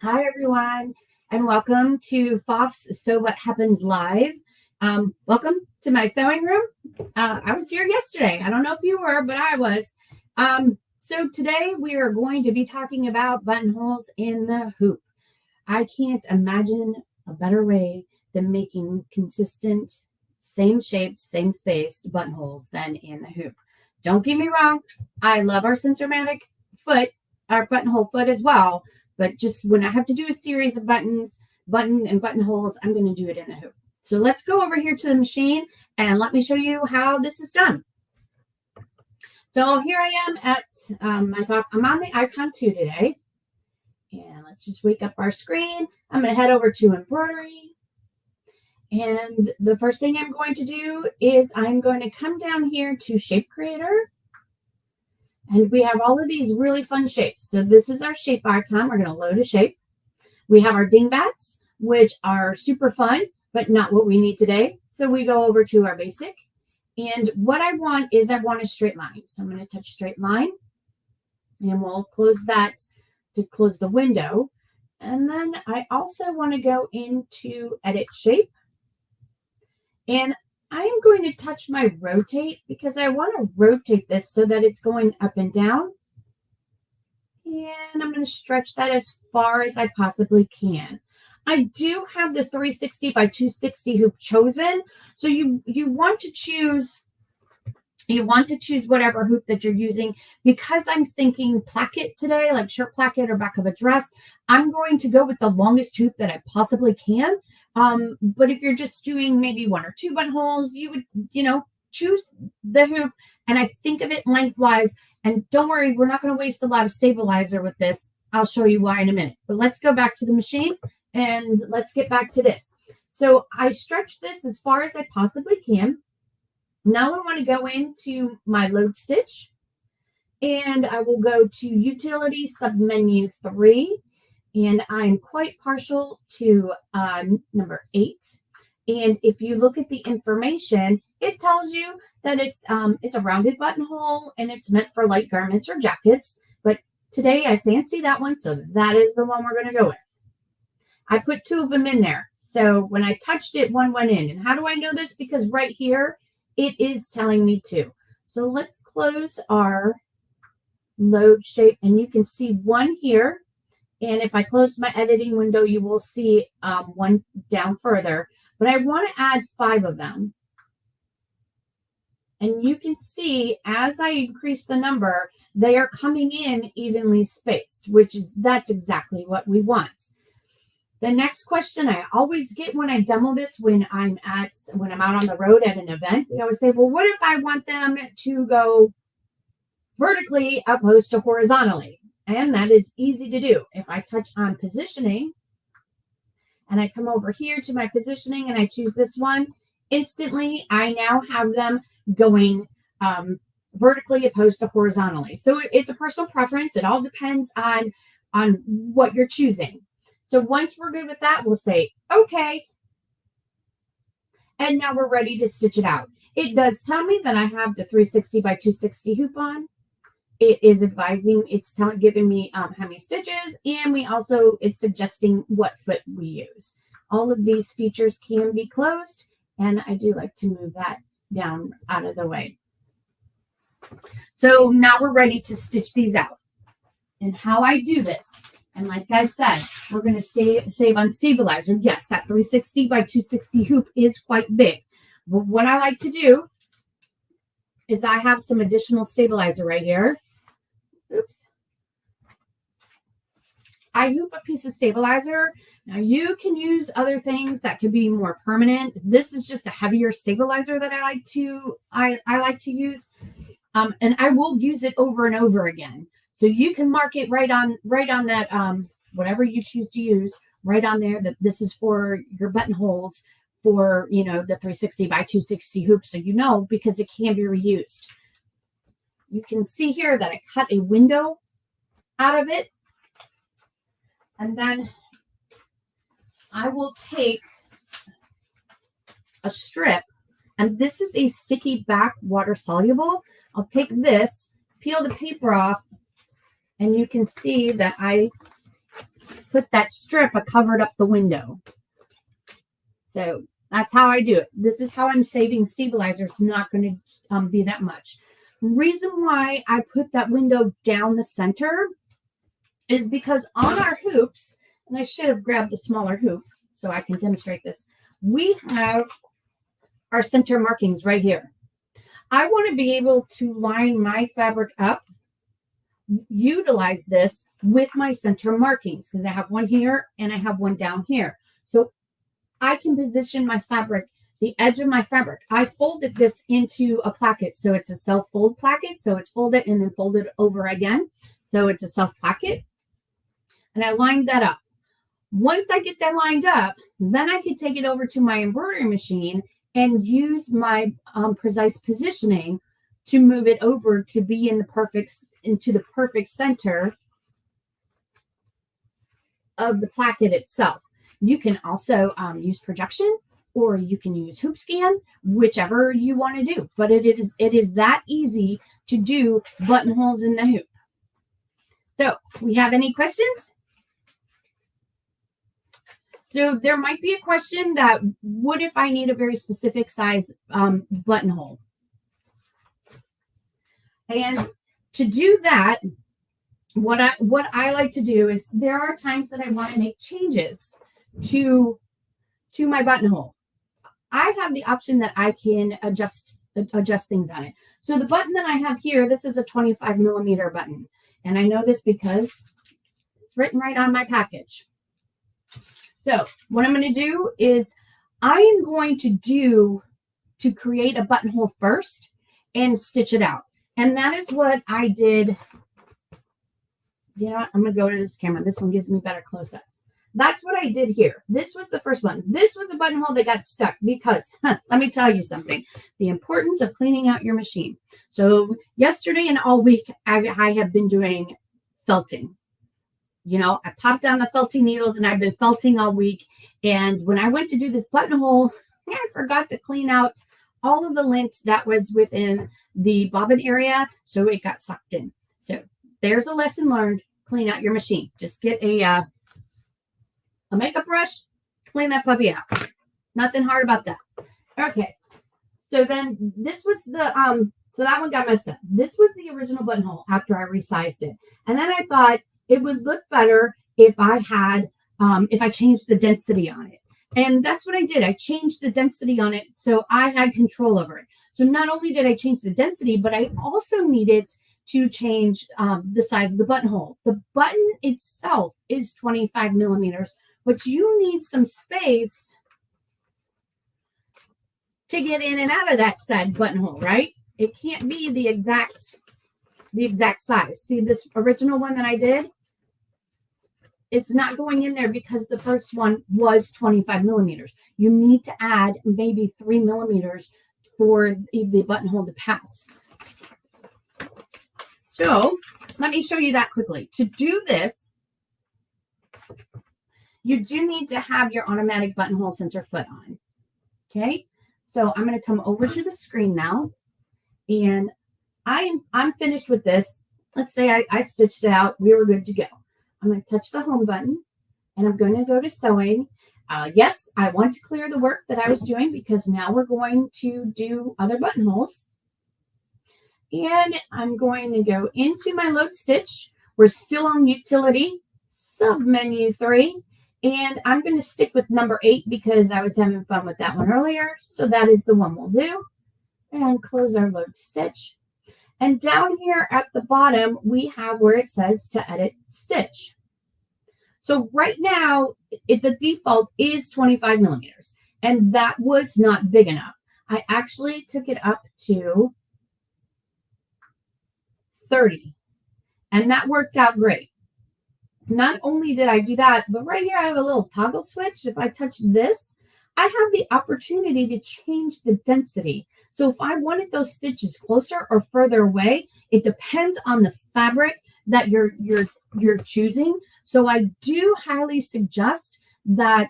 Hi, everyone, and welcome to FOF's So What Happens Live. Welcome to my sewing room. I was here yesterday. I don't know if you were, but I was. So today we are going to be talking about buttonholes in the hoop. I can't imagine a better way than making consistent, same shaped, same spaced buttonholes than in the hoop. Don't get me wrong. I love our Sensormatic foot, our buttonhole foot as well. But just when I have to do a series of button and buttonholes, I'm going to do it in the hoop. So let's go over here to the machine and let me show you how this is done. So here I am at I'm on the Icon 2 today. And let's just wake up our screen. I'm going to head over to embroidery. And the first thing I'm going to do is I'm going to come down here to Shape Creator. And we have all of these really fun shapes. So this is our shape icon. We're going to load a shape. We have our dingbats, which are super fun, but not what we need today. So we go over to our basic. And what I want is I want a straight line. So I'm going to touch straight line. And we'll close that to close the window. And then I also want to go into edit shape. And I am going to touch my rotate because I want to rotate this so that it's going up and down. And I'm going to stretch that as far as I possibly can. I do have the 360 by 260 hoop chosen. So you want to choose whatever hoop that you're using. Because I'm thinking placket today, like shirt placket or back of a dress, I'm going to go with the longest hoop that I possibly can. But if you're just doing maybe one or two buttonholes, you would, choose the hoop. And I think of it lengthwise. And don't worry, we're not going to waste a lot of stabilizer with this. I'll show you why in a minute. But let's go back to the machine and let's get back to this. So I stretch this as far as I possibly can. Now I want to go into my load stitch. And I will go to Utility Submenu 3. And I'm quite partial to number 8. And if you look at the information, it tells you that it's a rounded buttonhole and it's meant for light garments or jackets. But today I fancy that one, so that is the one we're going to go with. I put 2 of them in there. So when I touched it, one went in. And how do I know this? Because right here, it is telling me to. So let's close our load shape. And you can see one here. And if I close my editing window, you will see one down further. But I want to add 5 of them. And you can see as I increase the number, they are coming in evenly spaced, that's exactly what we want. The next question I always get when I demo this when I'm out on the road at an event, they always say, well, what if I want them to go vertically opposed to horizontally? And that is easy to do. If I touch on positioning and I come over here to my positioning and I choose this one, instantly I now have them going vertically opposed to horizontally. So it's a personal preference. It all depends on what you're choosing. So once we're good with that, we'll say, okay. And now we're ready to stitch it out. It does tell me that I have the 360 by 260 hoop on. It is advising, it's giving me how many stitches, and it's suggesting what foot we use. All of these features can be closed, and I do like to move that down out of the way. So now we're ready to stitch these out. And how I do this, and like I said, we're going to save on stabilizer. Yes, that 360 by 260 hoop is quite big. But what I like to do is I have some additional stabilizer right here. Oops. I hoop a piece of stabilizer. Now you can use other things that could be more permanent. This is just a heavier stabilizer that I like to use. And I will use it over and over again. So you can mark it right on that whatever you choose to use, right on there that this is for your buttonholes for the 360 by 260 hoop, so because it can be reused. You can see here that I cut a window out of it. And then I will take a strip, and this is a sticky back water soluble. I'll take this, peel the paper off, and you can see that I put that strip, I covered up the window. So that's how I do it. This is how I'm saving stabilizer. It's not going to be that much. Reason why I put that window down the center is because on our hoops, and I should have grabbed a smaller hoop so I can demonstrate this, we have our center markings right here. I want to be able to line my fabric up, utilize this with my center markings, because I have one here and I have one down here. So I can position my fabric, the edge of my fabric. I folded this into a placket. So it's a self-fold placket. So it's folded and then folded over again. So it's a self-placket. And I lined that up. Once I get that lined up, then I can take it over to my embroidery machine and use my precise positioning to move it over to be into the perfect center of the placket itself. You can also use projection, or you can use hoop scan, whichever you want to do. But it is that easy to do buttonholes in the hoop. So we have any questions? So there might be a question that, what if I need a very specific size buttonhole? And to do that, what I like to do is, there are times that I want to make changes to my buttonhole. I have the option that I can adjust things on it. So the button that I have here, this is a 25 millimeter button. And I know this because it's written right on my package. So what I'm going to do is, I am going to create a buttonhole first and stitch it out. And that is what I did. You know what? I'm going to go to this camera. This one gives me better close-ups. That's what I did here. This was the first one. This was a buttonhole that got stuck because, let me tell you something, the importance of cleaning out your machine. So yesterday and all week, I have been doing felting. You know, I popped down the felting needles and I've been felting all week. And when I went to do this buttonhole, I forgot to clean out all of the lint that was within the bobbin area. So it got sucked in. So there's a lesson learned. Clean out your machine. Just get a makeup brush, clean that puppy out. Nothing hard about that. Okay. So then this was the, so that one got messed up. This was the original buttonhole after I resized it. And then I thought it would look better if I had, if I changed the density on it. And that's what I did. I changed the density on it so I had control over it. So not only did I change the density, but I also needed to change the size of the buttonhole. The button itself is 25 millimeters, but you need some space to get in and out of that side buttonhole, right? It can't be the exact size. See this original one that I did? It's not going in there because the first one was 25 millimeters. You need to add maybe 3 millimeters for the buttonhole to pass. So let me show you that quickly. To do this, you do need to have your automatic buttonhole sensor foot on. Okay, so I'm going to come over to the screen now, and I'm finished with this. Let's say I stitched it out. We were good to go. I'm going to touch the home button, and I'm going to go to sewing. Yes, I want to clear the work that I was doing because now we're going to do other buttonholes. And I'm going to go into my load stitch. We're still on utility, submenu 3. And I'm going to stick with number 8 because I was having fun with that one earlier. So that is the one we'll do. And close our load stitch. And down here at the bottom, we have where it says to edit stitch. So right now, the default is 25 millimeters. And that was not big enough. I actually took it up to 30. And that worked out great. Not only did I do that, but right here I have a little toggle switch. If I touch this, I have the opportunity to change the density. So if I wanted those stitches closer or further away, it depends on the fabric that you're choosing. So I do highly suggest that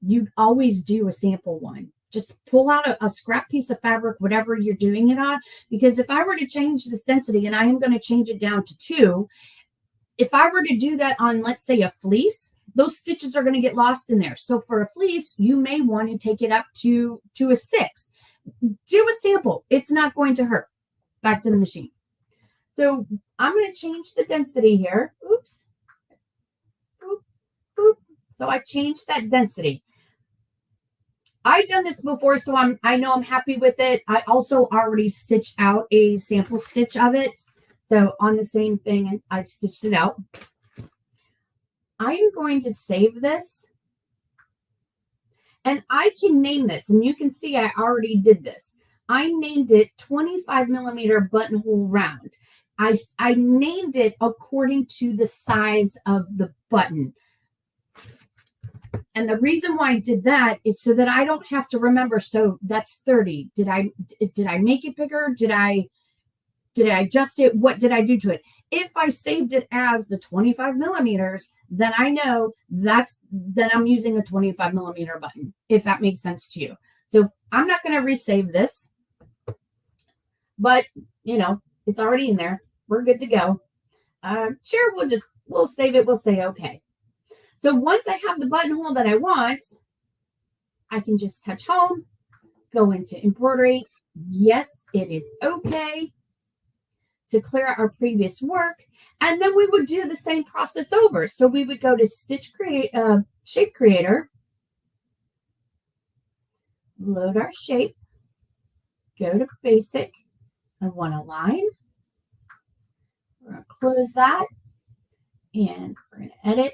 you always do a sample one. Just pull out a scrap piece of fabric, whatever you're doing it on, because if I were to change this density and I am going to change it down to 2, If I were to do that on, let's say, a fleece, those stitches are going to get lost in there. So for a fleece, you may want to take it up to a 6. Do a sample. It's not going to hurt. Back to the machine. So I'm going to change the density here. Oops. Boop, boop. So I changed that density. I've done this before, so I know I'm happy with it. I also already stitched out a sample stitch of it. So on the same thing, I stitched it out. I'm going to save this. And I can name this, and you can see I already did this. I named it 25 millimeter buttonhole round. I named it according to the size of the button. And the reason why I did that is so that I don't have to remember. So that's 30. Did I make it bigger? Did I adjust it? What did I do to it? If I saved it as the 25 millimeters, then I know then I'm using a 25 millimeter button, if that makes sense to you. So I'm not going to resave this, but it's already in there. We're good to go. Sure, we'll save it. We'll say, okay. So once I have the buttonhole that I want, I can just touch home, go into embroidery. Yes, it is okay to clear out our previous work. And then we would do the same process over. So we would go to Shape Creator, load our shape, go to Basic. I want a line. We're going to close that. And we're going to edit,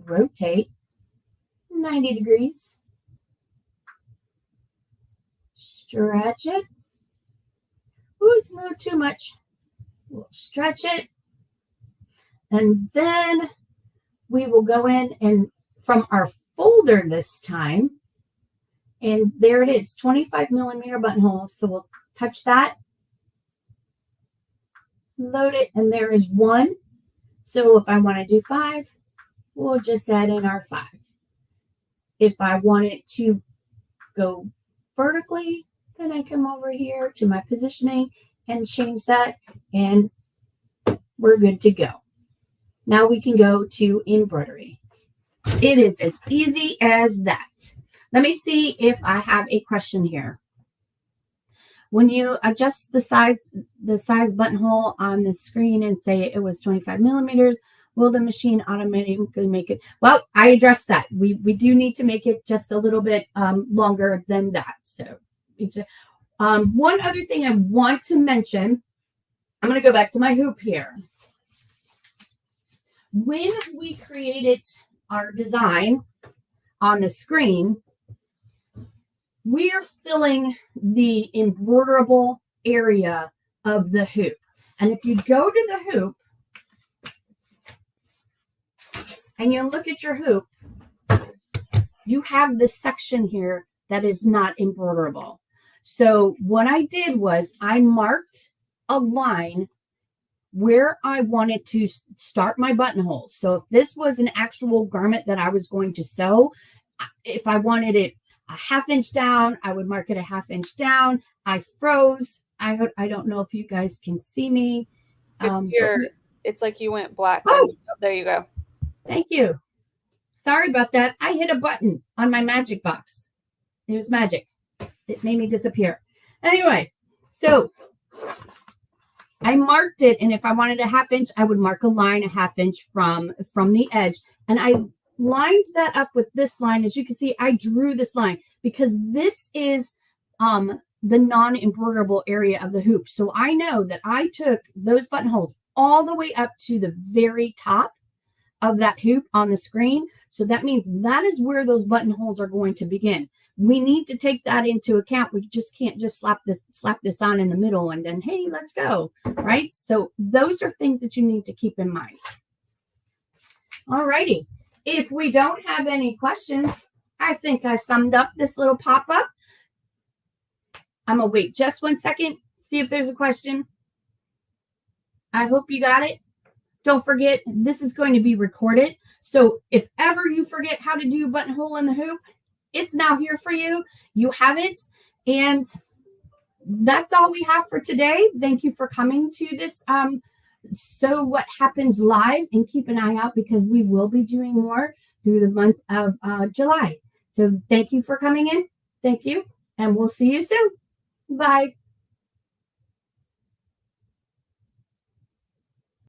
rotate 90 degrees, stretch it. Ooh, it's a little too much. We'll stretch it. And then we will go in and from our folder this time, and there it is, 25 millimeter buttonhole. So we'll touch that, load it, and there is 1. So if I want to do 5, we'll just add in our 5. If I want it to go vertically, then I come over here to my positioning and change that, and we're good to go. Now we can go to embroidery. It is as easy as that. Let me see if I have a question here. When you adjust the size buttonhole on the screen and say it was 25 millimeters, will the machine automatically make it? Well, I addressed that. We do need to make it just a little bit longer than that. So it's one other thing I want to mention. I'm going to go back to my hoop here. When we created our design on the screen, we are filling the embroiderable area of the hoop. And if you go to the hoop and you look at your hoop, you have this section here that is not embroiderable. So what I did was I marked a line where I wanted to start my buttonholes. So if this was an actual garment that I was going to sew, if I wanted it a 1/2 inch down, I would mark it a 1/2 inch down. I froze. I don't know if you guys can see me. It's like you went black. Oh, there you go. Thank you. Sorry about that. I hit a button on my magic box. It was magic. It made me disappear. Anyway, so I marked it, and if I wanted a 1/2 inch, I would mark a line a 1/2 inch from the edge. And I lined that up with this line. As you can see, I drew this line because this is the non-embroiderable area of the hoop. So I know that I took those buttonholes all the way up to the very top of that hoop on the screen. So that means that is where those buttonholes are going to begin. We need to take that into account. We just can't just slap this on in the middle and then, hey, let's go, right? So those are things that you need to keep in mind. All righty. If we don't have any questions, I think I summed up this little pop-up. I'm going to wait just 1 second, see if there's a question. I hope you got it. Don't forget, this is going to be recorded. So if ever you forget how to do buttonhole in the hoop, it's now here for you. You have it. And that's all we have for today. Thank you for coming to this So What Happens Live, and keep an eye out because we will be doing more through the month of July. So thank you for coming in. Thank you. And we'll see you soon. Bye.